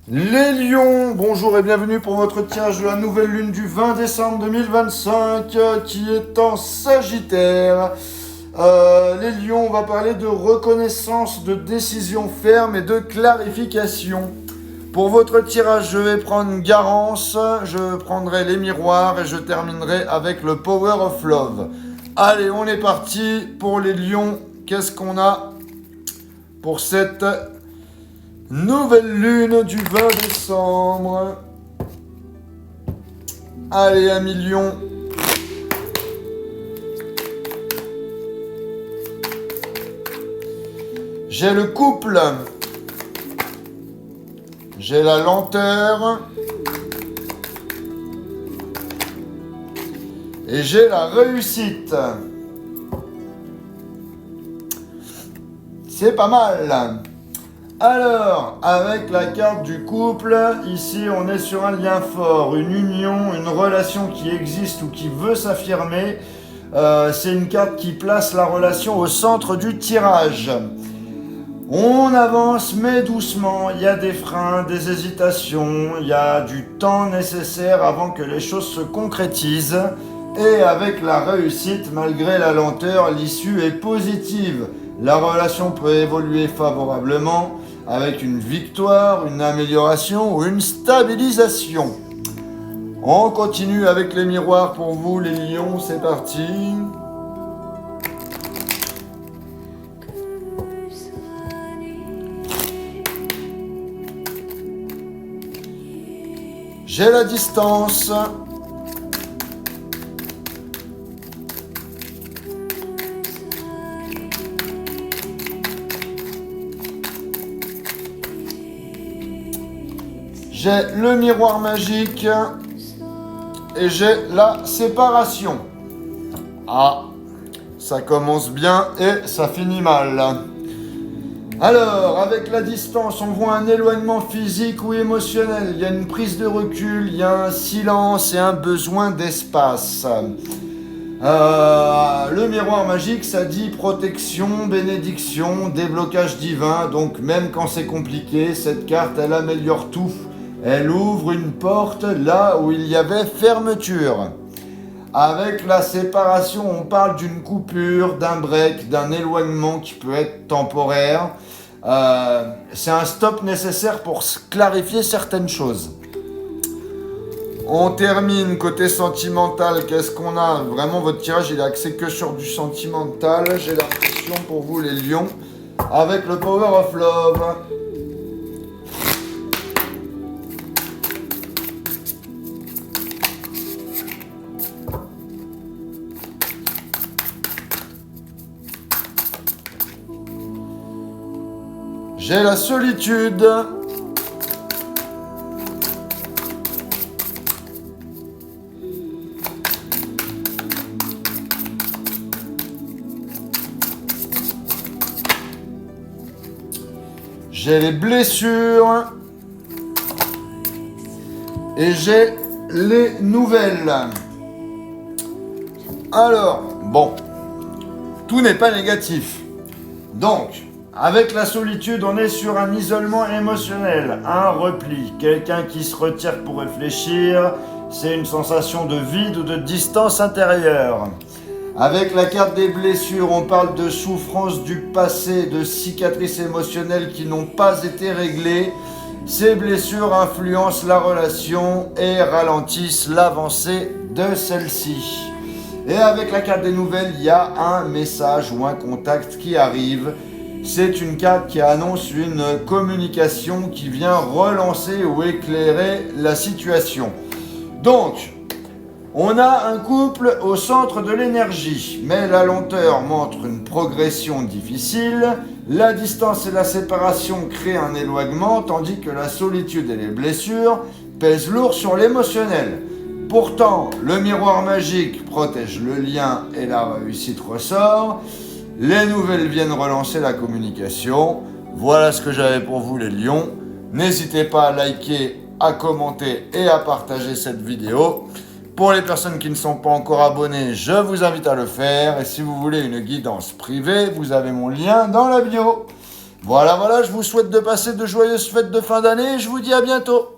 Les lions, bonjour et bienvenue pour votre tirage de la nouvelle lune du 20 décembre 2025 qui est en Sagittaire. Les lions, on va parler de reconnaissance, de décision ferme et de clarification. Pour votre tirage, je vais prendre Garance, je prendrai les miroirs et je terminerai avec le Power of Love. Allez, on est parti pour les lions. Qu'est-ce qu'on a pour cette nouvelle lune du 20 décembre? Allez, un million. J'ai le couple. J'ai la lenteur. Et j'ai la réussite. C'est pas mal. Alors, avec la carte du couple, ici on est sur un lien fort, une union, une relation qui existe ou qui veut s'affirmer. C'est une carte qui place la relation au centre du tirage. On avance mais doucement, il y a des freins, des hésitations, il y a du temps nécessaire avant que les choses se concrétisent. Et avec la réussite, malgré la lenteur, l'issue est positive. La relation peut évoluer favorablement avec une victoire, une amélioration ou une stabilisation. On continue avec les miroirs pour vous les lions, c'est parti. J'ai la distance. J'ai le miroir magique et j'ai la séparation. Ah, ça commence bien et ça finit mal. Alors, avec la distance, on voit un éloignement physique ou émotionnel. Il y a une prise de recul, il y a un silence et un besoin d'espace. Le miroir magique, ça dit protection, bénédiction, déblocage divin. Donc même quand c'est compliqué, cette carte, elle améliore tout. Elle ouvre une porte là où il y avait fermeture. Avec la séparation, on parle d'une coupure, d'un break, d'un éloignement qui peut être temporaire. C'est un stop nécessaire pour clarifier certaines choses. On termine côté sentimental. Qu'est-ce qu'on a? Vraiment, votre tirage, il est axé que sur du sentimental. J'ai l'impression pour vous, les lions, avec le Power of Love. J'ai la solitude. J'ai les blessures. Et j'ai les nouvelles. Alors, bon, tout n'est pas négatif. Donc, avec la solitude, on est sur un isolement émotionnel, un repli, quelqu'un qui se retire pour réfléchir, c'est une sensation de vide ou de distance intérieure. Avec la carte des blessures, on parle de souffrances du passé, de cicatrices émotionnelles qui n'ont pas été réglées. Ces blessures influencent la relation et ralentissent l'avancée de celle-ci. Et avec la carte des nouvelles, il y a un message ou un contact qui arrive. C'est une carte qui annonce une communication qui vient relancer ou éclairer la situation. Donc, on a un couple au centre de l'énergie, mais la lenteur montre une progression difficile, la distance et la séparation créent un éloignement, tandis que la solitude et les blessures pèsent lourd sur l'émotionnel. Pourtant, le miroir magique protège le lien et la réussite ressort. Les nouvelles viennent relancer la communication. Voilà ce que j'avais pour vous les lions. N'hésitez pas à liker, à commenter et à partager cette vidéo. Pour les personnes qui ne sont pas encore abonnées, je vous invite à le faire. Et si vous voulez une guidance privée, vous avez mon lien dans la bio. Voilà, je vous souhaite de passer de joyeuses fêtes de fin d'année et je vous dis à bientôt.